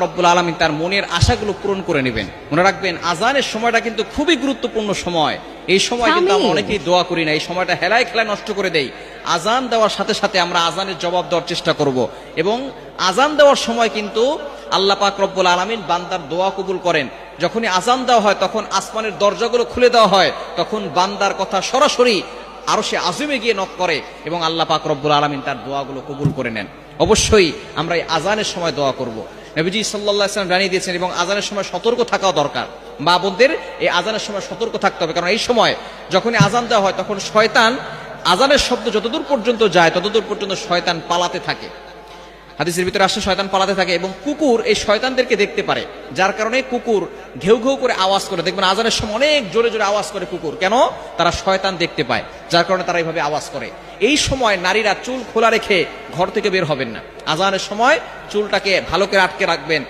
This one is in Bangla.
রব্বুল আলামিন তার মনের আশাগুলো পূরণ করে নেবেন। মনে রাখবেন আজানের সময়টা কিন্তু খুবই গুরুত্বপূর্ণ সময়। এই সময় কিন্তু আমরা অনেকেই দোয়া করি না, এই সময়টা হেলায় খেলায় নষ্ট করে দেই। আজান দেওয়ার সাথে সাথে আমরা আজানের জবাব দেওয়ার চেষ্টা করব, এবং আজান দেওয়ার সময় কিন্তু আল্লাহ পাক রব্বুল আলামিন বান্দার দোয়া কবুল করেন। যখনই আজান দেওয়া হয় তখন আসমানের দরজাগুলো খুলে দেওয়া হয়, তখন বান্দার কথা সরাসরি আরশে আযমে গিয়ে নক করে এবং আল্লাহ পাক রব্বুল আলামিন তার দোয়াগুলো কবুল করে নেন। অবশ্যই আমরা এই আজানের সময় দোয়া করব। নবীজি সাল্লাল্লাহু আলাইহি ওয়াসাল্লাম জানিয়ে দিয়েছেন, এবং আজানের সময় সতর্ক থাকাও দরকার। মা বোনদের এই আজানের সময় সতর্ক থাকতে হবে, কারণ এই সময় যখনই আজান দেওয়া হয় তখন শয়তান, আজানের শব্দ যতদূর পর্যন্ত যায় ততদূর পর্যন্ত শয়তান পালাতে থাকে। হাদিসের ভিতরে আসছে শয়তান পালাতে থাকে, এবং কুকুর এই শয়তানদেরকে দেখতে পারে, যার কারণে কুকুর ঘেউ ঘেউ করে আওয়াজ করে। দেখবেন আজানের সময় অনেক জোরে জোরে আওয়াজ করে কুকুর, কেন? তারা শয়তান দেখতে পায়, যার কারণে তারা এইভাবে আওয়াজ করে। এই সময় নারীরা চুল খোলা রেখে ঘর থেকে বের হবেন না। আজানের সময় চুলটাকে ভালো করে আটকে রাখবেন।